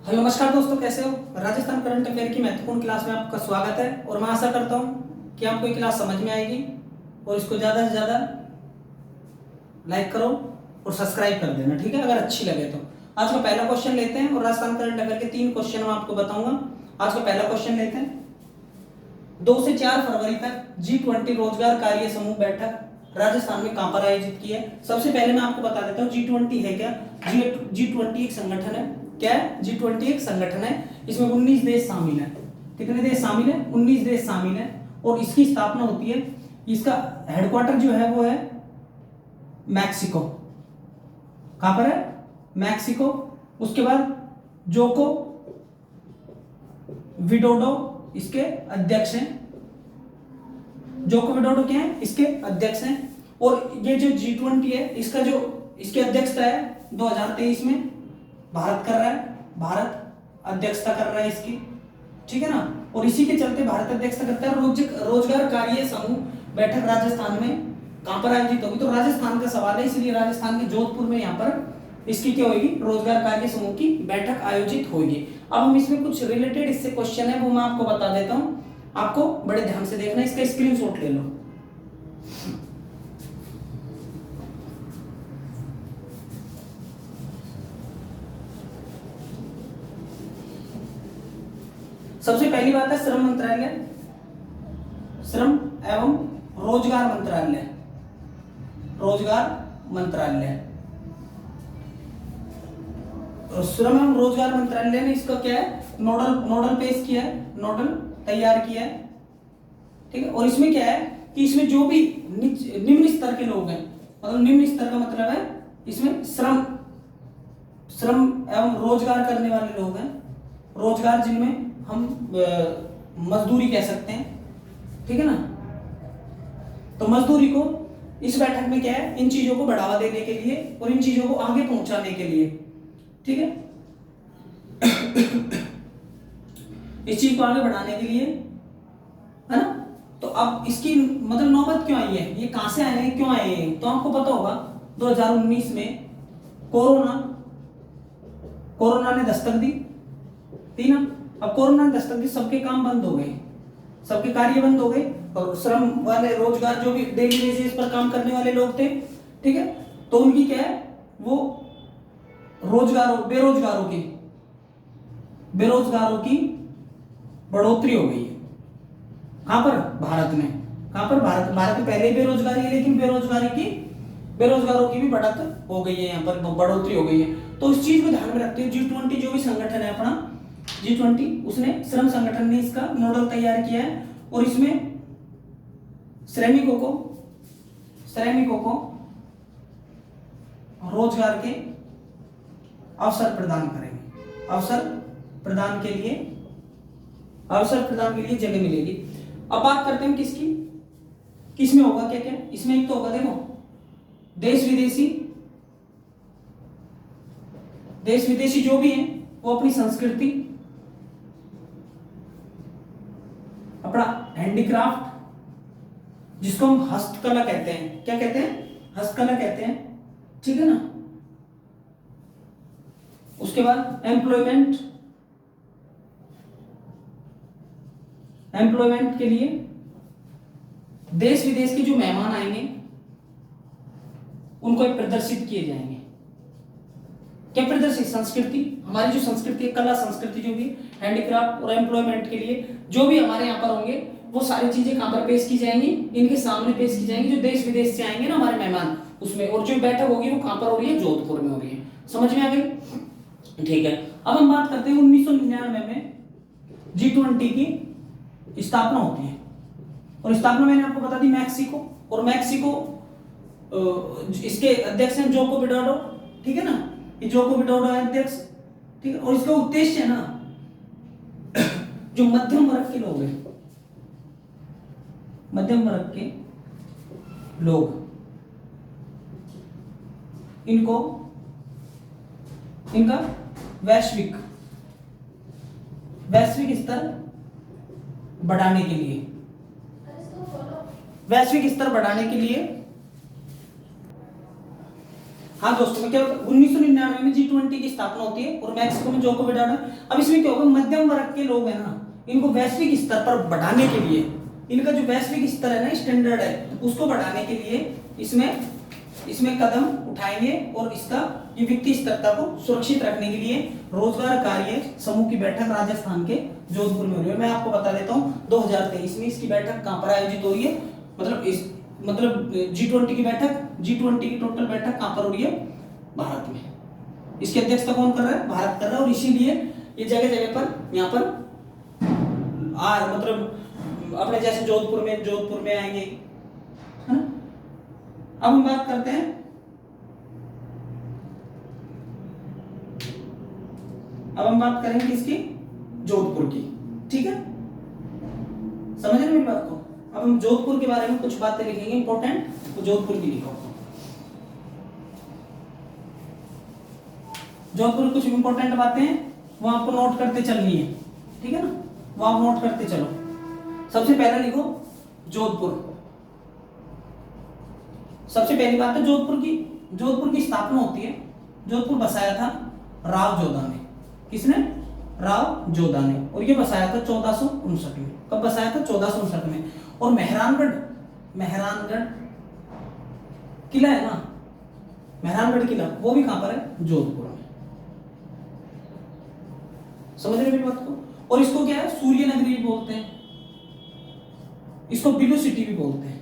Hello नमस्कार दोस्तों, कैसे हो। राजस्थान करंट अफेयर की महत्वपूर्ण क्लास में आपका स्वागत है और मैं आशा करता हूं कि आपको ये क्लास समझ में आएगी और इसको ज़्यादा से ज़्यादा लाइक करो और सब्सक्राइब कर देना, ठीक है, अगर अच्छी लगे तो। आज का पहला क्वेश्चन लेते हैं और राजस्थान करंट अफेयर के 3 क्वेश्चन मैं आपको बताऊंगा। आज का पहला क्वेश्चन लेते हैं। 2 से 4 फरवरी तक G20 रोजगार कार्य समूह बैठक राजस्थान में कहां पर आयोजित की है। सबसे पहले मैं आपको बता देता हूँ G20 है क्या। G20 एक संगठन है। क्या है? G20 एक संगठन है। इसमें 19 देश शामिल है। कितने देश शामिल है? 19 देश शामिल है और इसकी स्थापना होती है। इसका हेडक्वार्टर जो है वो है मैक्सिको। कहां पर है? मैक्सिको। उसके बाद जोको विडोडो इसके अध्यक्ष हैं। जोको विडोडो क्या है? इसके अध्यक्ष हैं। और ये जो G20 है इसका जो इसकी अध्यक्षता है 2023 में भारत कर रहा है। भारत अध्यक्षता कर रहा है इसकी, ठीक है ना। और इसी के चलते भारत अध्यक्षता करता है। रोजगार कार्य समूह बैठक राजस्थान में कहां पर आयोजित होगी? तो राजस्थान का सवाल है, इसलिए राजस्थान के जोधपुर में यहाँ पर इसकी क्या होगी? रोजगार कार्य समूह की बैठक आयोजित होगी। अब हम इसमें कुछ रिलेटेड इससे क्वेश्चन है वो मैं आपको बता देता हूं। आपको बड़े ध्यान से देखना, इसका स्क्रीनशॉट ले लो। सबसे पहली बात है श्रम मंत्रालय, श्रम एवं रोजगार मंत्रालय, रोजगार मंत्रालय। श्रम एवं रोजगार मंत्रालय ने इसका क्या है? नोडल पेश किया है, नोडल तैयार किया है, ठीक है। और इसमें क्या है कि इसमें जो भी निम्न स्तर के लोग हैं, मतलब निम्न स्तर का मतलब है इसमें श्रम एवं रोजगार करने वाले लोग हैं, रोजगार जिनमें हम मजदूरी कह सकते हैं, ठीक है ना। तो मजदूरी को इस बैठक में क्या है, इन चीजों को बढ़ावा देने के लिए और इन चीजों को आगे पहुंचाने के लिए, ठीक है, इस चीज को आगे बढ़ाने के लिए, है ना। तो अब इसकी मतलब नौबत क्यों आई है, ये कहां से आए हैं, क्यों आए हैं? तो आपको पता होगा 2019 में कोरोना ने दस्तक दी ना। अब कोरोना ने दस्तक दी, सबके काम बंद हो गए, सबके कार्य बंद हो गए और श्रम वाले रोजगार जो भी डेली बेसिस पर काम करने वाले लोग थे, ठीक है, तो उनकी क्या है वो बेरोजगारों की बढ़ोतरी हो गई है। कहां पर? भारत में। कहां पर? भारत में पहले ही बेरोजगारी है, लेकिन बेरोजगारों की भी बढ़त हो गई है, यहाँ पर बढ़ोतरी हो गई है। तो इस चीज को ध्यान में रखते हुए G20 जो भी संगठन है अपना G20, उसने श्रम संगठन ने इसका नोडल तैयार किया है और इसमें श्रमिकों को रोजगार के अवसर प्रदान करेंगे। अवसर प्रदान के लिए जगह मिलेगी। अब बात करते हैं किसमें होगा, क्या क्या इसमें। एक तो होगा, देखो, देश विदेशी जो भी हैं वो अपनी संस्कृति, अपना हैंडीक्राफ्ट, जिसको हम हस्तकला कहते हैं, क्या कहते हैं? हस्तकला कहते हैं, ठीक है ना। उसके बाद एम्प्लॉयमेंट के लिए देश विदेश के जो मेहमान आएंगे उनको एक प्रदर्शित किए जाएंगे। क्या प्रदर्शित? संस्कृति, हमारी जो संस्कृति है, कला संस्कृति जो भी, हैंडीक्राफ्ट और एम्प्लॉयमेंट के लिए जो भी हमारे यहाँ पर होंगे वो सारी चीजें कहां पर पेश की जाएंगी? इनके सामने पेश की जाएंगी, जो देश विदेश से आएंगे ना हमारे मेहमान उसमें। और जो बैठक होगी वो कहां पर हो रही है? जोधपुर में हो रही है। समझ में आ गई? ठीक है। अब हम बात करते हैं 1999 में G20 की स्थापना होती है और स्थापना मैंने आपको बता दी मैक्सिको, और मैक्सिको इसके अध्यक्ष हैं जोको विडोडो, ठीक है ना। ये जोको विडोडो है अध्यक्ष, ठीक है। और इसका उद्देश्य है ना जो मध्यम वर्ग के लोग हैं, मध्यम वर्ग के लोग, इनका वैश्विक स्तर बढ़ाने के लिए, हाँ दोस्तों, क्या होता है 1999 में G20 की स्थापना होती है और मैक्सिको में जोको विडोडो। अब इसमें क्या होगा, मध्यम वर्ग के लोग हैं ना, इनको वैश्विक स्तर पर बढ़ाने के लिए, इनका जो वैश्विक स्तर है ना, स्टैंडर्ड है, उसको बढ़ाने के लिए इसमें कदम उठाएंगे और इसका ये वित्तीय स्थिरता को सुरक्षित रखने के लिए रोजगार कार्य समूह की बैठक राजस्थान के जोधपुर में हो रही है। मैं आपको बता देता हूँ 2023 में इसकी बैठक कहाँ पर आयोजित हो रही है, मतलब G20 की बैठक, G20 की टोटल बैठक कहाँ पर हो रही है, भारत में। इसकी अध्यक्षता कौन कर रहा है, भारत कर रहा है। और इसीलिए ये जगह जगह पर यहाँ पर मतलब अपने जैसे जोधपुर में आएंगे, है ना। अब हम बात करते हैं करेंगे किसकी, जोधपुर की, ठीक है, समझ रहे मेरी बात को। अब हम जोधपुर के बारे में कुछ बातें लिखेंगे इंपॉर्टेंट, तो जोधपुर की लिखो। जोधपुर की कुछ इंपॉर्टेंट बातें हैं वो आपको नोट करते चलनी है, ठीक है ना, वो आप नोट करते चलो। सबसे पहले लिखो जोधपुर। सबसे पहली बात है जोधपुर की स्थापना होती है, जोधपुर बसाया था राव जोधा ने। किसने, राव जोधा ने। और ये बसाया था 1459 में। कब बसाया था, 1459 में। और मेहरानगढ़ किला है ना, मेहरानगढ़ किला, वो भी कहां पर है, जोधपुर में। समझ रहे मेरी बात को। और इसको क्या है, सूर्य नगरी भी बोलते हैं, इसको बिलू सिटी भी बोलते हैं।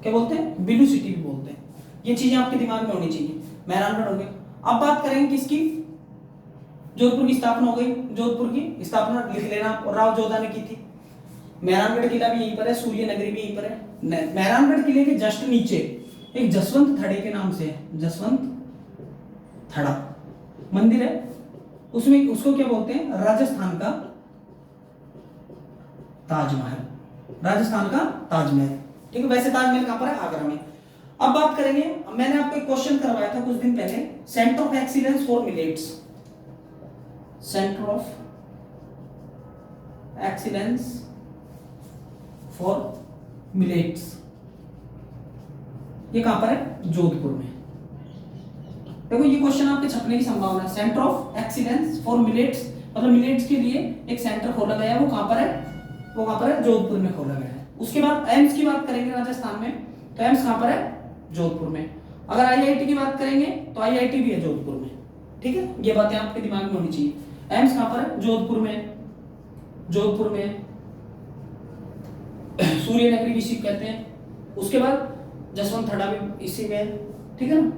क्या बोलते हैं, बिलू सिटी भी बोलते हैं। ये चीजें आपके दिमाग में होनी चाहिए। मेहरानगढ़ हो गया। अब बात करेंगे किसकी, जोधपुर की स्थापना हो गई। जोधपुर की स्थापना लिख लेना, और राव जोधा ने की थी। मेहरानगढ़ किला भी यहीं पर है, सूर्य नगरी भी यहीं पर है। मेहरानगढ़ किले के जस्ट नीचे एक जसवंत थड़े के नाम से है, जसवंत थड़ा मंदिर है। उसमें उसको क्या बोलते हैं, राजस्थान का ताजमहल। राजस्थान का ताजमहल, ठीक है। वैसे ताजमहल कहां पर है, आगरा में। अब बात करेंगे, मैंने आपको एक क्वेश्चन करवाया था कुछ दिन पहले, centre of excellence for millets. Centre of excellence for millets, ये कहां पर है, जोधपुर में। देखो ये क्वेश्चन आपके छपने की संभावना है। Centre of excellence for millets, मतलब मिलेट्स के लिए एक सेंटर खोला गया है, वो कहां पर है, जोधपुर में खोला गया है। उसके बाद एम्स की बात करेंगे राजस्थान में, तो एम्स कहां पर है, जोधपुर में। अगर आईआईटी की बात करेंगे तो आईआईटी भी है जोधपुर में, ठीक है। ये बातें आपके दिमाग में होनी चाहिए। एम्स कहां पर है, जोधपुर में। सूर्य नगरी भी इसी कहते हैं। उसके बाद जसवंत थड़ा भी इसी में है, ठीक है ना।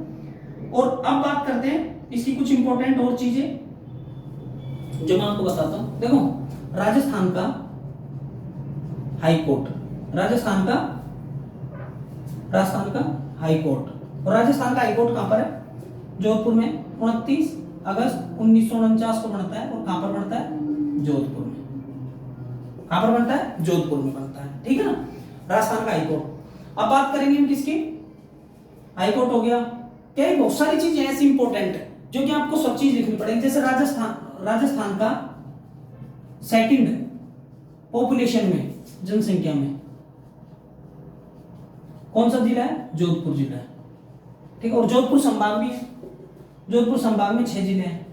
और अब बात करते हैं इसकी कुछ इंपॉर्टेंट और चीजें जो मैं आपको बताता हूं। देखो राजस्थान का हाई कोर्ट, राजस्थान का हाई कोर्ट। और राजस्थान का हाई कोर्ट कहां पर है, जोधपुर में। 29 अगस्त 1949 को बनता है। और कहां पर बनता है, जोधपुर में। कहां पर बनता है, जोधपुर में बनता है, ठीक है ना, राजस्थान का हाई कोर्ट। अब बात करेंगे हम किसकी, हाई कोर्ट हो गया। क्या है, बहुत सारी चीजें ऐसी इंपॉर्टेंट है जो कि आपको सब चीज लिखनी पड़ेगी। जैसे राजस्थान का सेकंड पॉपुलेशन में, जनसंख्या में कौन सा जिला है, जोधपुर जिला है, ठीक है। और जोधपुर संभाग भी है। जोधपुर संभाग में 6 जिले हैं।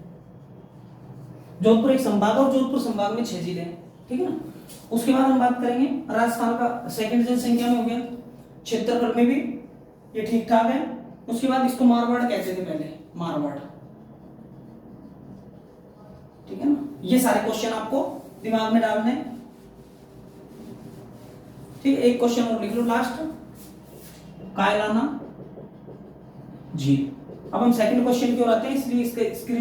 जोधपुर एक संभाग और जोधपुर संभाग में 6 जिले हैं, ठीक है ना। उसके बाद हम बात करेंगे राजस्थान का सेकंड जनसंख्या में हो गया, क्षेत्रफल में भी ये ठीक ठाक है। उसके बाद इसको मारवाड़ कहते थे पहले, मारवाड़, ठीक है ना। ये सारे क्वेश्चन आपको दिमाग में डालने, ठीक है। एक क्वेश्चन और लिख लो लास्ट, कायलाना झील। अब हम सेकंड क्वेश्चन की ओर आते हैं, इसलिए इसके स्क्रीन